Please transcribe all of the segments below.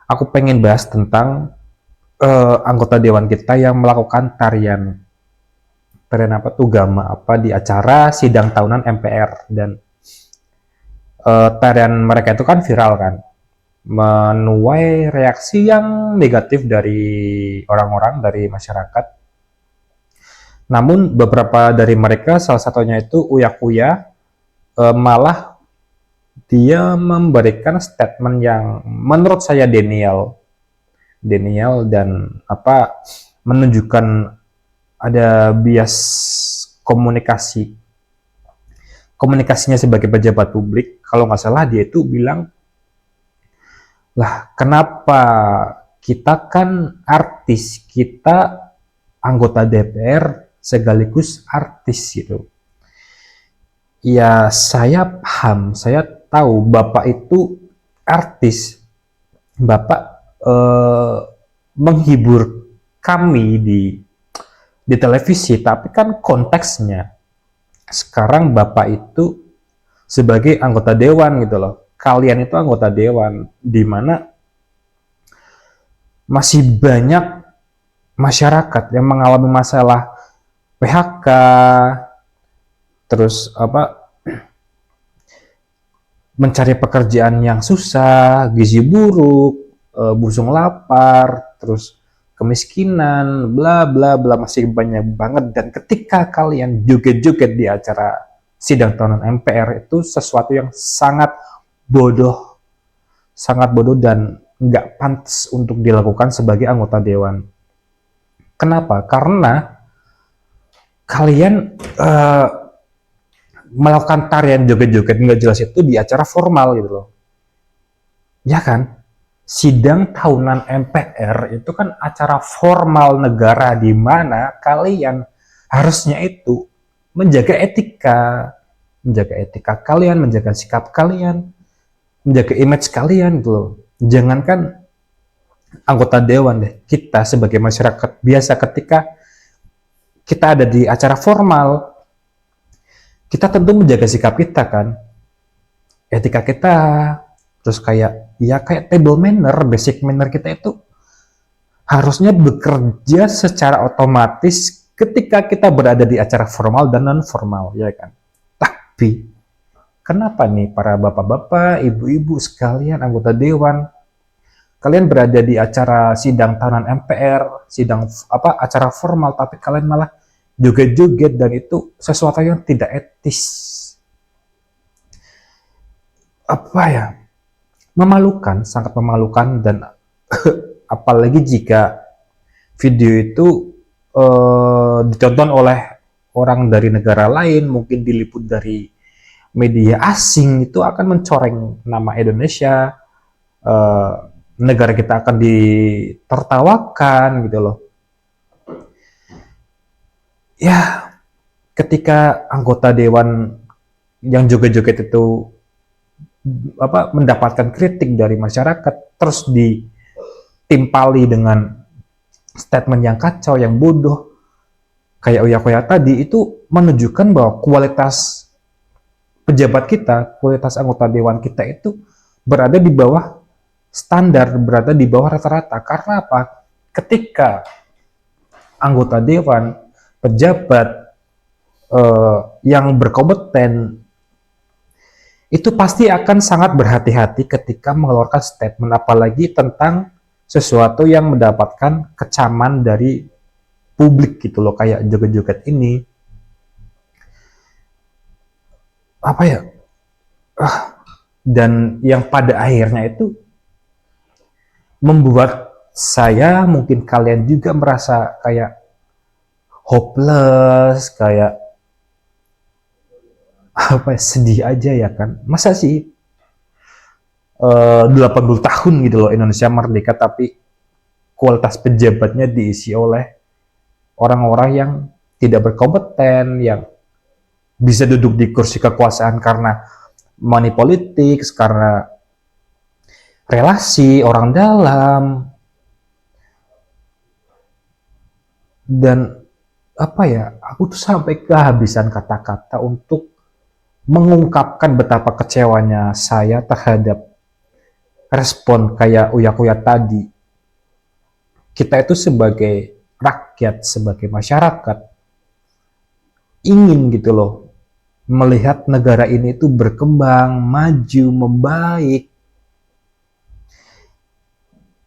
Aku pengen bahas tentang anggota dewan kita yang melakukan tarian tarian apa tuh gama apa di acara sidang tahunan MPR dan tarian mereka itu kan viral kan, menuai reaksi yang negatif dari orang-orang dari masyarakat. Namun beberapa dari mereka, salah satunya itu Uya Kuya, malah dia memberikan statement yang menurut saya denial dan apa menunjukkan ada bias komunikasi komunikasinya sebagai pejabat publik. Kalau nggak salah dia itu bilang, lah kenapa kita kan artis, kita anggota DPR sekaligus artis gitu. Ya saya paham, saya tahu Bapak itu artis, Bapak eh, menghibur kami di televisi, tapi kan konteksnya sekarang Bapak itu sebagai anggota dewan gitu loh. Kalian itu anggota dewan, di mana masih banyak masyarakat yang mengalami masalah PHK, terus apa mencari pekerjaan yang susah, gizi buruk, busung lapar, terus kemiskinan, bla bla bla, masih banyak banget. Dan ketika kalian joget-joget di acara sidang tahunan MPR, itu sesuatu yang sangat bodoh dan nggak pantas untuk dilakukan sebagai anggota dewan. Kenapa? Karena kalian melakukan tarian joget-joget nggak jelas itu di acara formal gitu loh. Ya kan? Sidang tahunan MPR itu kan acara formal negara di mana kalian harusnya itu menjaga etika kalian, menjaga sikap kalian, menjaga image kalian gitu loh. Jangankan anggota dewan deh, kita sebagai masyarakat biasa ketika kita ada di acara formal, kita tentu menjaga sikap kita kan, etika kita, terus kayak ya kayak table manner, basic manner kita itu harusnya bekerja secara otomatis ketika kita berada di acara formal dan non formal, ya kan. Tapi kenapa nih para bapak-bapak, ibu-ibu sekalian anggota dewan, kalian berada di acara sidang tahunan MPR, sidang apa acara formal, tapi kalian malah joget-joget, dan itu sesuatu yang tidak etis, apa ya, memalukan, sangat memalukan. Dan apalagi jika video itu ditonton oleh orang dari negara lain, mungkin diliput dari media asing, itu akan mencoreng nama Indonesia, eh, negara kita akan ditertawakan gitu loh. Ya, ketika anggota dewan yang joget-joget itu apa mendapatkan kritik dari masyarakat, terus ditimpali dengan statement yang kacau, yang bodoh, kayak Uya Kuya tadi, itu menunjukkan bahwa kualitas pejabat kita, kualitas anggota dewan kita itu berada di bawah standar, berada di bawah rata-rata. Karena apa? Ketika anggota dewan, pejabat yang berkompeten itu pasti akan sangat berhati-hati ketika mengeluarkan statement, apalagi tentang sesuatu yang mendapatkan kecaman dari publik gitu loh, kayak joget-joget ini. Apa ya? Dan yang pada akhirnya itu membuat saya, mungkin kalian juga merasa kayak hopeless, kayak apa ya, sedih aja ya kan. Masa sih 80 tahun gitu loh Indonesia merdeka, tapi kualitas pejabatnya diisi oleh orang-orang yang tidak berkompeten, yang bisa duduk di kursi kekuasaan karena money politics, karena relasi orang dalam. Dan apa ya, aku tuh sampai kehabisan kata-kata untuk mengungkapkan betapa kecewanya saya terhadap respon kayak Uya-Kuya tadi, kita itu sebagai rakyat, sebagai masyarakat, ingin gitu loh, melihat negara ini itu berkembang, maju, membaik,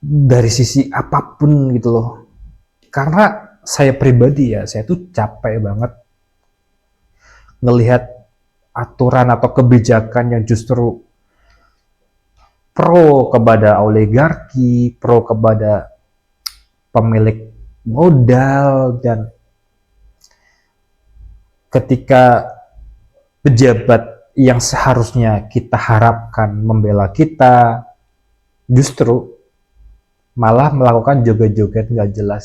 dari sisi apapun gitu loh. Karena saya pribadi ya, saya tuh capek banget ngelihat aturan atau kebijakan yang justru pro kepada oligarki, pro kepada pemilik modal, dan ketika pejabat yang seharusnya kita harapkan membela kita justru malah melakukan joget-joget nggak jelas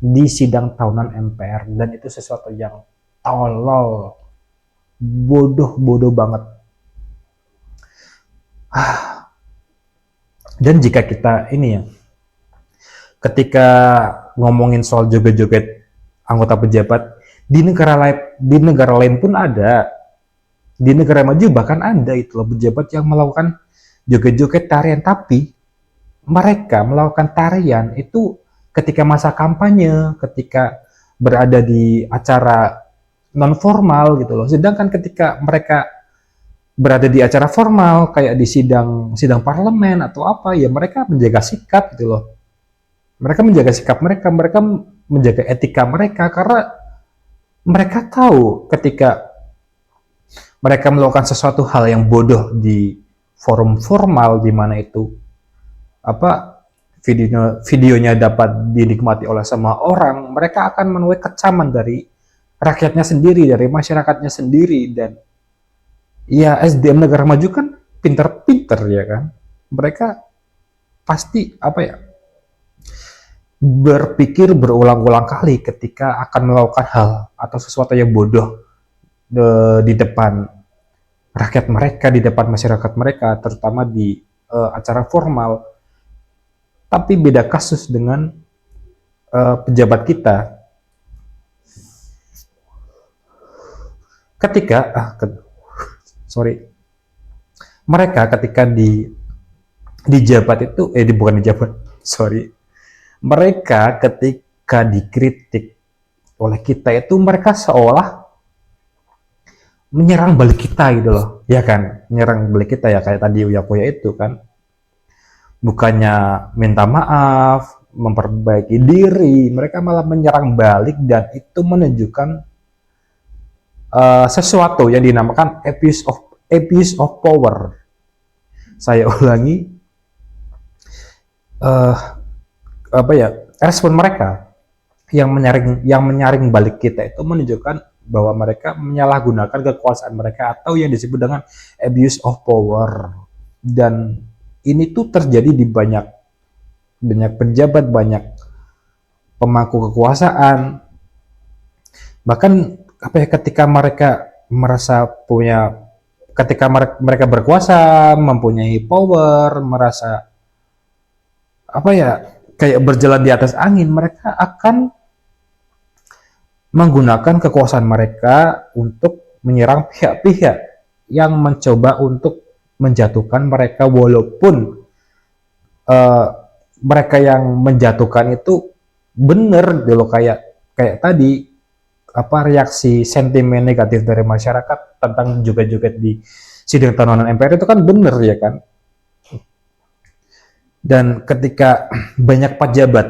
di sidang tahunan MPR, dan itu sesuatu yang tolol, bodoh banget. Dan jika kita ini ya, ketika ngomongin soal joget-joget anggota pejabat, di negara lain pun ada, di negara maju bahkan ada itu loh, pejabat yang melakukan joget-joget tarian, tapi mereka melakukan tarian itu ketika masa kampanye, ketika berada di acara non formal gitu loh. Sedangkan ketika mereka berada di acara formal kayak di sidang parlemen atau apa, ya mereka menjaga sikap gitu loh. Mereka menjaga sikap mereka, mereka menjaga etika mereka, karena mereka tahu ketika mereka melakukan sesuatu hal yang bodoh di forum formal di mana itu apa videonya dapat dinikmati oleh semua orang, mereka akan menuai kecaman dari rakyatnya sendiri, dari masyarakatnya sendiri. Dan ya SDM negara maju kan pinter-pinter ya kan, mereka pasti apa ya, berpikir berulang-ulang kali ketika akan melakukan hal atau sesuatu yang bodoh di depan rakyat mereka, di depan masyarakat mereka, terutama di acara formal. Tapi beda kasus dengan pejabat kita. Ketika mereka ketika di jabat itu bukan di jabat, mereka ketika dikritik oleh kita itu mereka seolah menyerang balik kita gitu loh, ya kan, menyerang balik kita ya, kayak tadi Uya-Kuya itu kan, bukannya minta maaf, memperbaiki diri, mereka malah menyerang balik, dan itu menunjukkan sesuatu yang dinamakan abuse of power. Saya ulangi, respon mereka yang menyaring balik kita itu menunjukkan bahwa mereka menyalahgunakan kekuasaan mereka, atau yang disebut dengan abuse of power. Dan ini tuh terjadi di banyak pejabat, banyak pemangku kekuasaan. Bahkan ketika mereka merasa ketika mereka berkuasa, mempunyai power, merasa kayak berjalan di atas angin, mereka akan menggunakan kekuasaan mereka untuk menyerang pihak-pihak yang mencoba untuk menjatuhkan mereka, walaupun mereka yang menjatuhkan itu benar dulu, kayak tadi reaksi sentimen negatif dari masyarakat tentang joget-joget di sidang tahunan MPR itu kan benar ya kan. Dan ketika banyak pejabat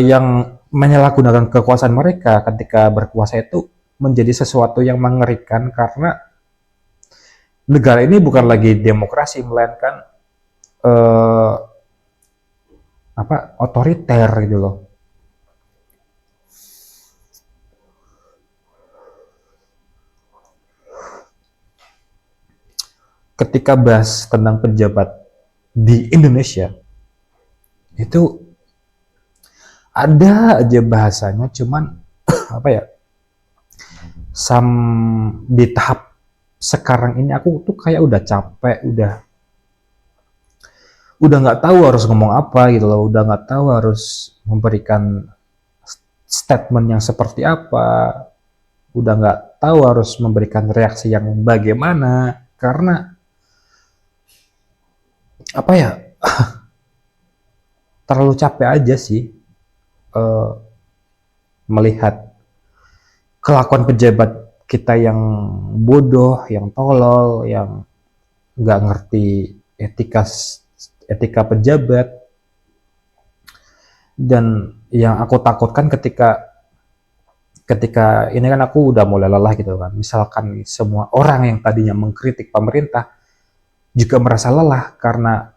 yang menyalahgunakan kekuasaan mereka ketika berkuasa, itu menjadi sesuatu yang mengerikan, karena negara ini bukan lagi demokrasi, melainkan otoriter gitu loh. Ketika bahas tentang pejabat di Indonesia, itu ada aja bahasanya, cuman di tahap sekarang ini aku tuh kayak udah capek, udah nggak tahu harus ngomong apa gitu loh, udah nggak tahu harus memberikan statement yang seperti apa, udah nggak tahu harus memberikan reaksi yang bagaimana, karena apa ya, terlalu capek aja sih eh, melihat kelakuan pejabat kita yang bodoh, yang tolol, yang nggak ngerti etika pejabat. Dan yang aku takutkan ketika ketika ini kan aku udah mulai lelah gitu kan. Misalkan semua orang yang tadinya mengkritik pemerintah juga merasa lelah karena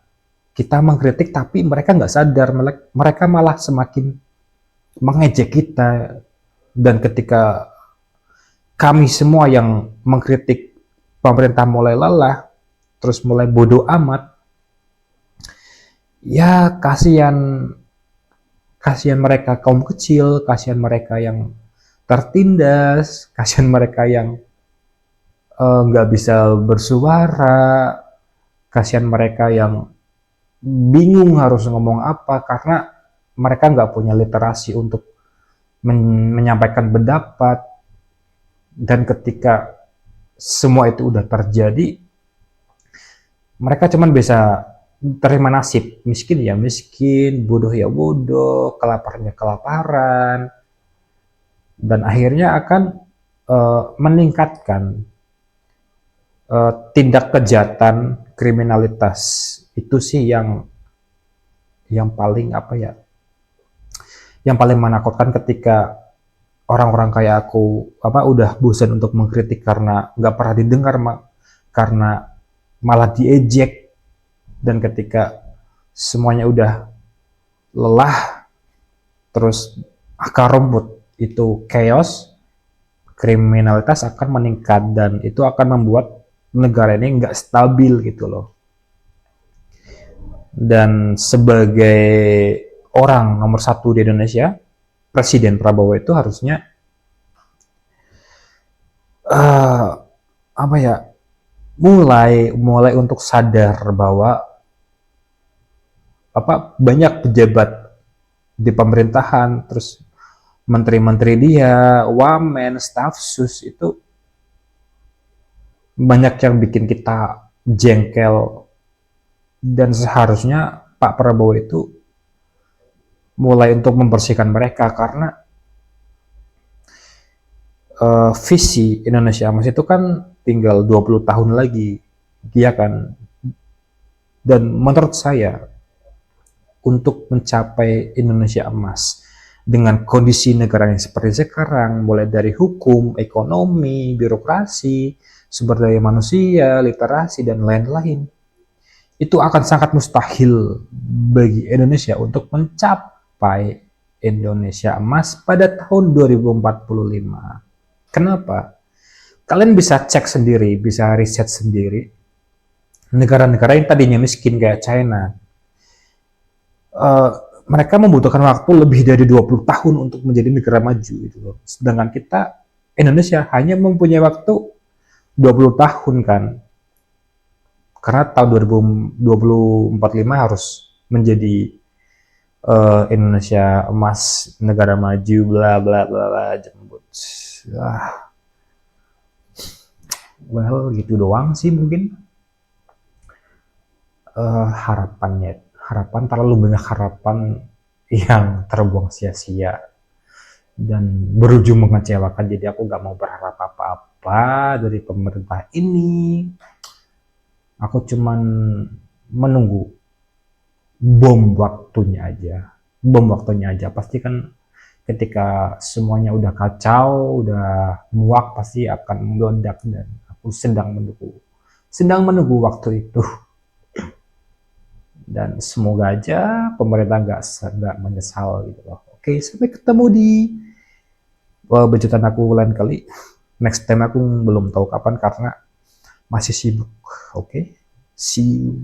kita mengkritik tapi mereka nggak sadar, mereka malah semakin mengejek kita. Dan ketika kami semua yang mengkritik pemerintah mulai lelah, terus mulai bodoh amat, ya kasihan kasihan mereka kaum kecil, kasihan mereka yang tertindas, kasihan mereka yang nggak bisa bersuara, kasihan mereka yang bingung harus ngomong apa karena mereka nggak punya literasi untuk menyampaikan pendapat. Dan ketika semua itu udah terjadi, mereka cuman bisa terima nasib, miskin ya miskin, bodoh ya bodoh, kelaparan ya kelaparan, dan akhirnya akan meningkatkan tindak kejahatan kriminalitas. Itu sih yang paling apa ya, yang paling menakutkan ketika orang-orang kayak aku apa udah bosan untuk mengkritik karena nggak pernah didengar, karena malah diejek. Dan ketika semuanya udah lelah, terus akar rumput itu chaos, kriminalitas akan meningkat dan itu akan membuat negara ini nggak stabil gitu loh. Dan sebagai orang nomor satu di Indonesia, Presiden Prabowo itu harusnya uh, apa ya, mulai untuk sadar bahwa apa banyak pejabat di pemerintahan, terus menteri-menteri dia, wamen, staf sus itu banyak yang bikin kita jengkel. Dan seharusnya Pak Prabowo itu mulai untuk membersihkan mereka karena visi Indonesia Emas itu kan tinggal 20 tahun lagi, dia kan. Dan menurut saya untuk mencapai Indonesia Emas dengan kondisi negara yang seperti sekarang, mulai dari hukum, ekonomi, birokrasi, sumber daya manusia, literasi, dan lain-lain, itu akan sangat mustahil bagi Indonesia untuk mencapai Indonesia Emas pada tahun 2045. Kenapa? Kalian bisa cek sendiri, bisa riset sendiri. Negara-negara yang tadinya miskin kayak China, uh, mereka membutuhkan waktu lebih dari 20 tahun untuk menjadi negara maju gitu loh. Sedangkan kita Indonesia hanya mempunyai waktu 20 tahun kan. Karena tahun 2045 harus menjadi Indonesia emas, negara maju, bla bla bla bla, jembut. Well, gitu doang sih mungkin harapan, terlalu banyak harapan yang terbuang sia-sia dan berujung mengecewakan. Jadi aku nggak mau berharap apa-apa dari pemerintah ini. Aku cuman menunggu bom waktunya aja. Pasti kan ketika semuanya udah kacau, udah muak, pasti akan meledak. Dan aku sedang menunggu waktu itu. Dan semoga aja pemerintah nggak menyesal gitu loh. Oke, sampai ketemu di bejutan aku lain kali. Next time aku belum tahu kapan karena masih sibuk. Oke, see you.